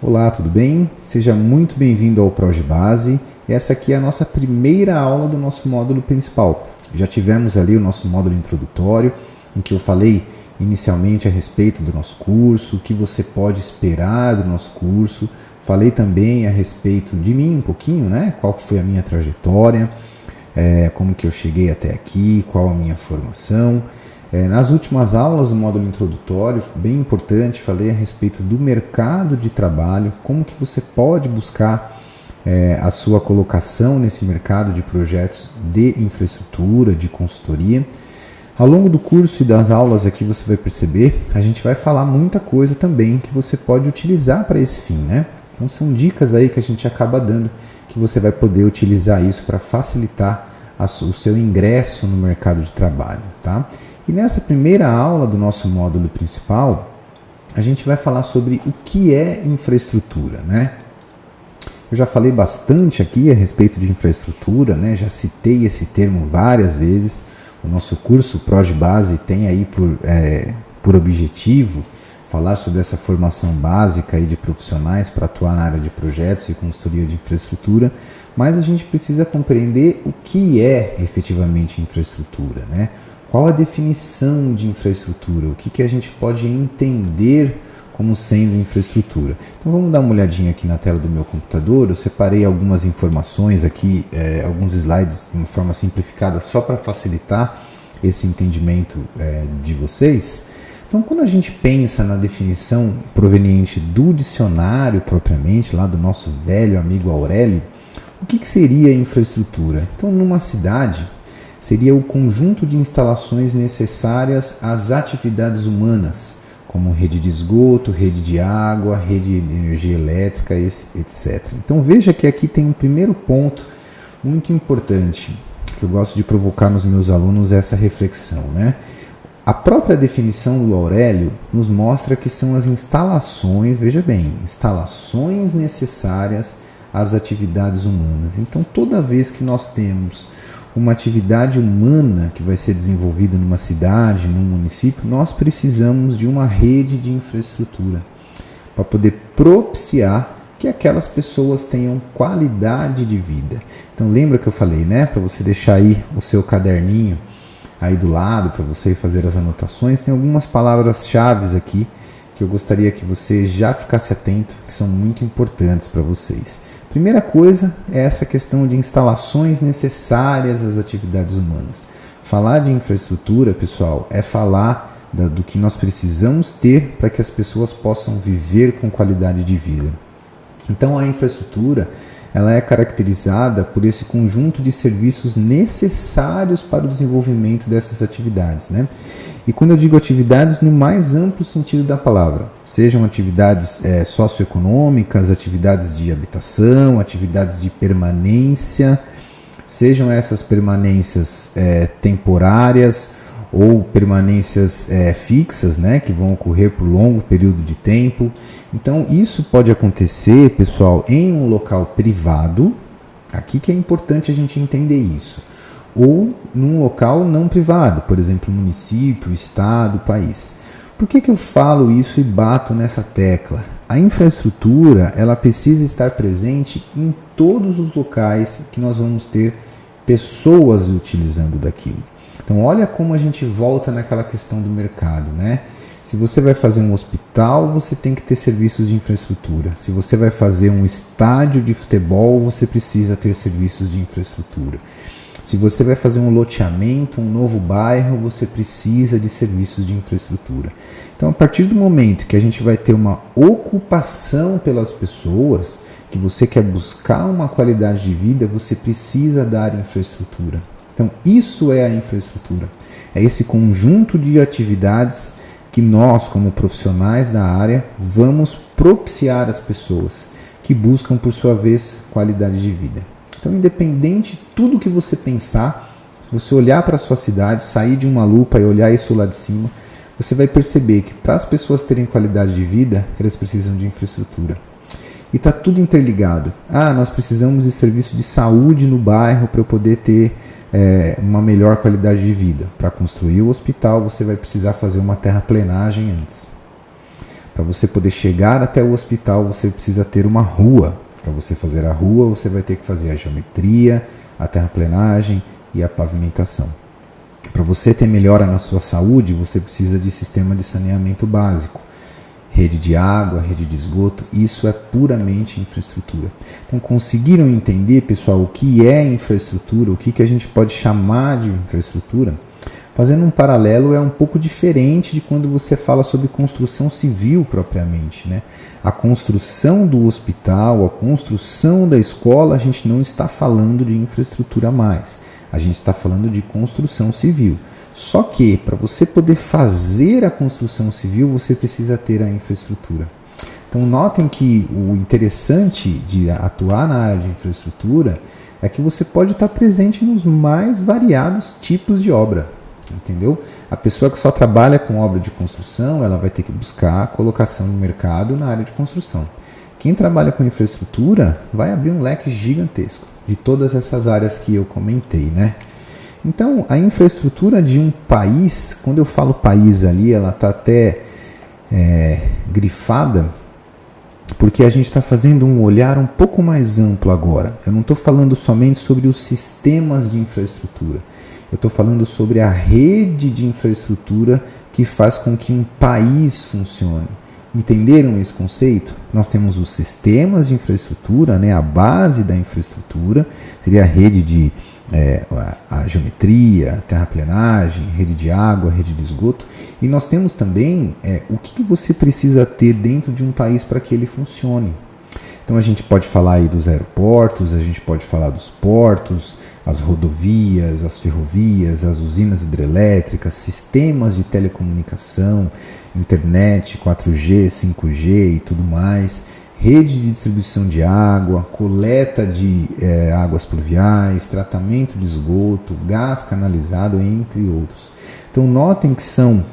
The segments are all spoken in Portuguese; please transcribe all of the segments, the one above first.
Olá, tudo bem? Seja muito bem-vindo ao ProgeBase. Essa aqui é a nossa primeira aula do nosso módulo principal. Já tivemos ali o nosso módulo introdutório, em que eu falei inicialmente a respeito do nosso curso, o que você pode esperar do nosso curso. Falei também a respeito de mim um pouquinho, né? Qual foi a minha trajetória, como que eu cheguei até aqui, qual a minha formação. Nas últimas aulas do módulo introdutório, bem importante, falei a respeito do mercado de trabalho, como que você pode buscar a sua colocação nesse mercado de projetos de infraestrutura, de consultoria. Ao longo do curso e das aulas aqui você vai perceber, a gente vai falar muita coisa também que você pode utilizar para esse fim, né? Então são dicas aí que a gente acaba dando, que você vai poder utilizar isso para facilitar o seu ingresso no mercado de trabalho, tá? E nessa primeira aula do nosso módulo principal, a gente vai falar sobre o que é infraestrutura, né? Eu já falei bastante aqui a respeito de infraestrutura, né? Já citei esse termo várias vezes. O nosso curso ProgeBase tem aí por objetivo falar sobre essa formação básica aí de profissionais para atuar na área de projetos e consultoria de infraestrutura, mas a gente precisa compreender o que é efetivamente infraestrutura, né? Qual a definição de infraestrutura? O que a gente pode entender como sendo infraestrutura? Então vamos dar uma olhadinha aqui na tela do meu computador. Eu separei algumas informações aqui, alguns slides de uma forma simplificada só para facilitar esse entendimento de vocês. Então quando a gente pensa na definição proveniente do dicionário propriamente, lá do nosso velho amigo Aurélio, o que seria infraestrutura? Então numa cidade, seria o conjunto de instalações necessárias às atividades humanas, como rede de esgoto, rede de água, rede de energia elétrica, etc. Então veja que aqui tem um primeiro ponto muito importante, que eu gosto de provocar nos meus alunos essa reflexão, né? A própria definição do Aurélio nos mostra que são as instalações, veja bem, instalações necessárias às atividades humanas. Então toda vez que nós temos uma atividade humana que vai ser desenvolvida numa cidade, num município, nós precisamos de uma rede de infraestrutura para poder propiciar que aquelas pessoas tenham qualidade de vida. Então lembra que eu falei, né? Para você deixar aí o seu caderninho aí do lado, para você fazer as anotações, tem algumas palavras-chave aqui que eu gostaria que você já ficasse atento, que são muito importantes para vocês. Primeira coisa é essa questão de instalações necessárias às atividades humanas. Falar de infraestrutura, pessoal, é falar do que nós precisamos ter para que as pessoas possam viver com qualidade de vida. Então a infraestrutura, ela é caracterizada por esse conjunto de serviços necessários para o desenvolvimento dessas atividades, né? E quando eu digo atividades, no mais amplo sentido da palavra, sejam atividades socioeconômicas, atividades de habitação, atividades de permanência, sejam essas permanências temporárias ou permanências fixas, né, que vão ocorrer por longo período de tempo. Então isso pode acontecer, pessoal, em um local privado, aqui que é importante a gente entender isso, ou num local não privado, por exemplo, município, estado, país. Por que eu falo isso e bato nessa tecla? A infraestrutura, ela precisa estar presente em todos os locais que nós vamos ter pessoas utilizando daquilo. Então olha como a gente volta naquela questão do mercado, né? Se você vai fazer um hospital, você tem que ter serviços de infraestrutura. Se você vai fazer um estádio de futebol, você precisa ter serviços de infraestrutura. Se você vai fazer um loteamento, um novo bairro, você precisa de serviços de infraestrutura. Então, a partir do momento que a gente vai ter uma ocupação pelas pessoas, que você quer buscar uma qualidade de vida, você precisa dar infraestrutura. Então, isso é a infraestrutura. É esse conjunto de atividades que nós, como profissionais da área, vamos propiciar às pessoas que buscam, por sua vez, qualidade de vida. Então, independente de tudo que você pensar, se você olhar para a sua cidade, sair de uma lupa e olhar isso lá de cima, você vai perceber que para as pessoas terem qualidade de vida, elas precisam de infraestrutura. E está tudo interligado. Nós precisamos de serviço de saúde no bairro para eu poder ter uma melhor qualidade de vida. Para construir o hospital, você vai precisar fazer uma terraplenagem antes. Para você poder chegar até o hospital, você precisa ter uma rua. Para você fazer a rua, você vai ter que fazer a geometria, a terraplenagem e a pavimentação. Para você ter melhora na sua saúde, você precisa de sistema de saneamento básico. Rede de água, rede de esgoto, isso é puramente infraestrutura. Então, conseguiram entender, pessoal, o que é infraestrutura, o que a gente pode chamar de infraestrutura? Fazendo um paralelo, é um pouco diferente de quando você fala sobre construção civil propriamente, né? A construção do hospital, a construção da escola, a gente não está falando de infraestrutura mais. A gente está falando de construção civil. Só que, para você poder fazer a construção civil, você precisa ter a infraestrutura. Então, notem que o interessante de atuar na área de infraestrutura é que você pode estar presente nos mais variados tipos de obra, entendeu? A pessoa que só trabalha com obra de construção, ela vai ter que buscar a colocação no mercado na área de construção. Quem trabalha com infraestrutura vai abrir um leque gigantesco de todas essas áreas que eu comentei, né? Então, a infraestrutura de um país, quando eu falo país ali, ela está até grifada, porque a gente está fazendo um olhar um pouco mais amplo agora. Eu não estou falando somente sobre os sistemas de infraestrutura. Eu estou falando sobre a rede de infraestrutura que faz com que um país funcione. Entenderam esse conceito? Nós temos os sistemas de infraestrutura, né? A base da infraestrutura seria a rede de a geometria, a terraplenagem, rede de água, rede de esgoto. E nós temos também o que você precisa ter dentro de um país para que ele funcione. Então a gente pode falar aí dos aeroportos, a gente pode falar dos portos, as rodovias, as ferrovias, as usinas hidrelétricas, sistemas de telecomunicação, internet, 4G, 5G e tudo mais, rede de distribuição de água, coleta de águas pluviais, tratamento de esgoto, gás canalizado, entre outros. Então notem que são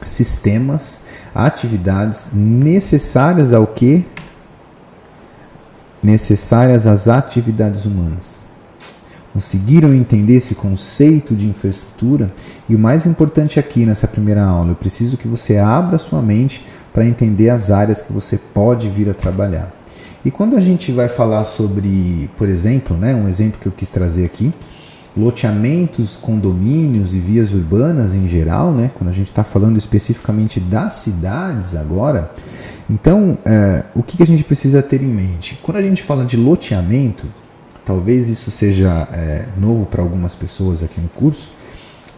sistemas, atividades necessárias ao quê? Necessárias às atividades humanas. Conseguiram entender esse conceito de infraestrutura? E o mais importante aqui nessa primeira aula, eu preciso que você abra sua mente para entender as áreas que você pode vir a trabalhar. E quando a gente vai falar sobre, por exemplo, né, um exemplo que eu quis trazer aqui, loteamentos, condomínios e vias urbanas em geral, né, quando a gente está falando especificamente das cidades agora, então o que a gente precisa ter em mente? Quando a gente fala de loteamento, talvez isso seja novo para algumas pessoas aqui no curso,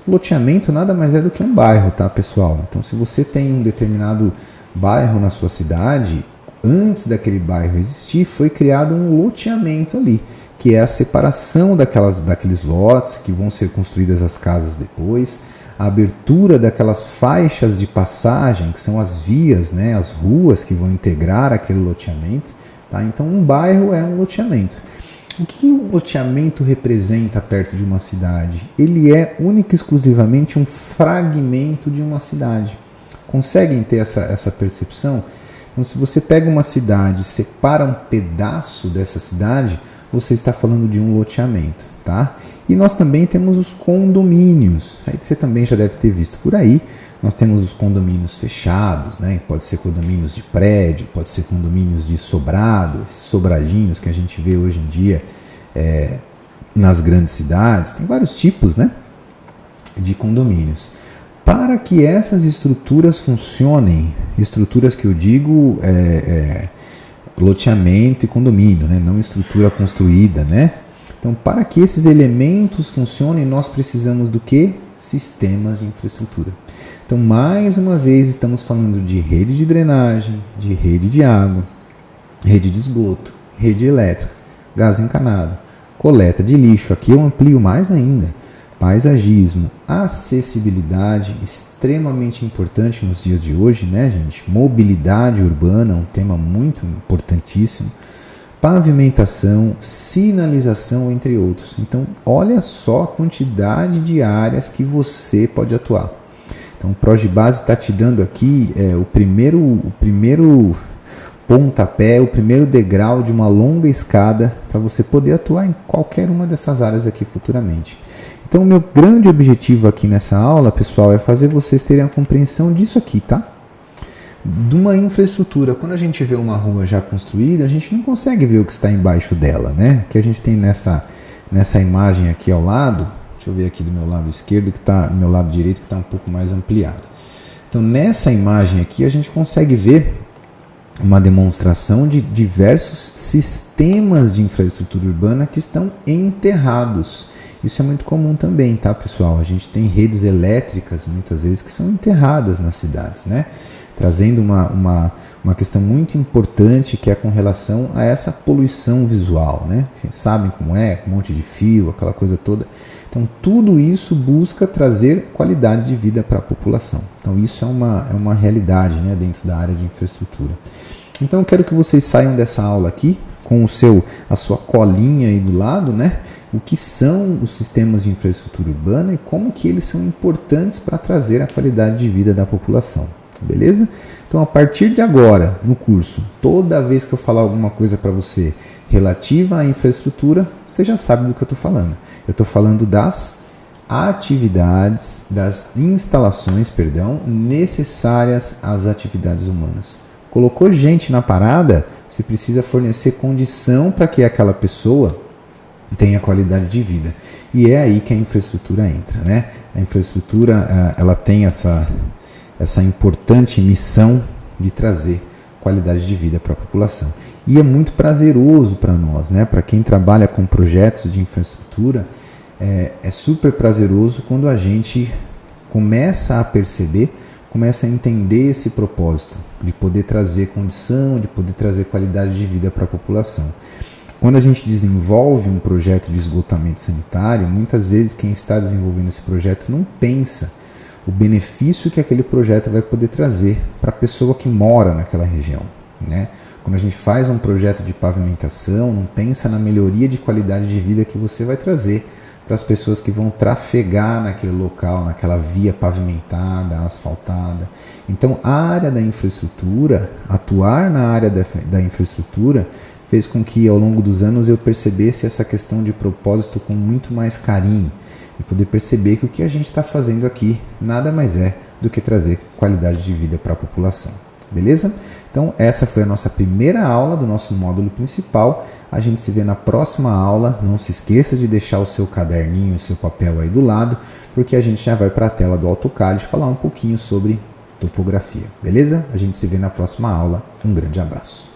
loteamento nada mais é do que um bairro, tá, pessoal? Então, se você tem um determinado bairro na sua cidade, antes daquele bairro existir, foi criado um loteamento ali, que é a separação daqueles lotes que vão ser construídas as casas depois, a abertura daquelas faixas de passagem, que são as vias, né, as ruas que vão integrar aquele loteamento. Tá? Então, um bairro é um loteamento. O que o loteamento representa perto de uma cidade? Ele é único e exclusivamente um fragmento de uma cidade. Conseguem ter essa percepção? Então, se você pega uma cidade e separa um pedaço dessa cidade, você está falando de um loteamento, tá? E nós também temos os condomínios. Aí você também já deve ter visto por aí. Nós temos os condomínios fechados, né? Pode ser condomínios de prédio, pode ser condomínios de sobrado, esses sobradinhos que a gente vê hoje em dia nas grandes cidades. Tem vários tipos, né, de condomínios. Para que essas estruturas funcionem, estruturas que eu digo loteamento e condomínio, né? Não estrutura construída, né? Então, para que esses elementos funcionem, nós precisamos do quê? Sistemas de infraestrutura. Então, mais uma vez, estamos falando de rede de drenagem, de rede de água, rede de esgoto, rede elétrica, gás encanado, coleta de lixo. Aqui eu amplio mais ainda. Paisagismo, acessibilidade, extremamente importante nos dias de hoje, né, gente? Mobilidade urbana, um tema muito importantíssimo. Pavimentação, sinalização, entre outros. Então, olha só a quantidade de áreas que você pode atuar. Então, o Progibase está te dando aqui o primeiro pontapé, o primeiro degrau de uma longa escada para você poder atuar em qualquer uma dessas áreas aqui futuramente. Então, o meu grande objetivo aqui nessa aula, pessoal, é fazer vocês terem a compreensão disso aqui, tá? de uma infraestrutura. Quando a gente vê uma rua já construída, a gente não consegue ver o que está embaixo dela, né? Que a gente tem nessa imagem aqui ao lado, deixa eu ver aqui do meu lado esquerdo, que está do meu lado direito, que está um pouco mais ampliado. Então, nessa imagem aqui, a gente consegue ver uma demonstração de diversos sistemas de infraestrutura urbana que estão enterrados. Isso é muito comum também, tá, pessoal? A gente tem redes elétricas, muitas vezes, que são enterradas nas cidades, né? Trazendo uma questão muito importante, que é com relação a essa poluição visual, né? Vocês sabem como é, um monte de fio, aquela coisa toda. Então, tudo isso busca trazer qualidade de vida para a população. Então, isso é uma realidade, né, dentro da área de infraestrutura. Então, eu quero que vocês saiam dessa aula aqui com a sua colinha aí do lado, né? O que são os sistemas de infraestrutura urbana e como que eles são importantes para trazer a qualidade de vida da população. Beleza? Então, a partir de agora, no curso, toda vez que eu falar alguma coisa para você relativa à infraestrutura, você já sabe do que eu estou falando. Eu estou falando das atividades, das instalações, necessárias às atividades humanas. Colocou gente na parada, você precisa fornecer condição para que aquela pessoa tenha qualidade de vida. E é aí que a infraestrutura entra, né? A infraestrutura, ela tem essa importante missão de trazer qualidade de vida para a população. E é muito prazeroso para nós, né? Para quem trabalha com projetos de infraestrutura, é super prazeroso quando a gente começa a perceber, começa a entender esse propósito de poder trazer condição, de poder trazer qualidade de vida para a população. Quando a gente desenvolve um projeto de esgotamento sanitário, muitas vezes quem está desenvolvendo esse projeto não pensa o benefício que aquele projeto vai poder trazer para a pessoa que mora naquela região, né? Quando a gente faz um projeto de pavimentação, não pensa na melhoria de qualidade de vida que você vai trazer para as pessoas que vão trafegar naquele local, naquela via pavimentada, asfaltada. Então, a área da infraestrutura, atuar na área da infraestrutura, fez com que ao longo dos anos eu percebesse essa questão de propósito com muito mais carinho e poder perceber que o que a gente está fazendo aqui nada mais é do que trazer qualidade de vida para a população. Beleza? Então essa foi a nossa primeira aula do nosso módulo principal. A gente se vê na próxima aula. Não se esqueça de deixar o seu caderninho, o seu papel aí do lado, porque a gente já vai para a tela do AutoCAD falar um pouquinho sobre topografia. Beleza? A gente se vê na próxima aula. Um grande abraço.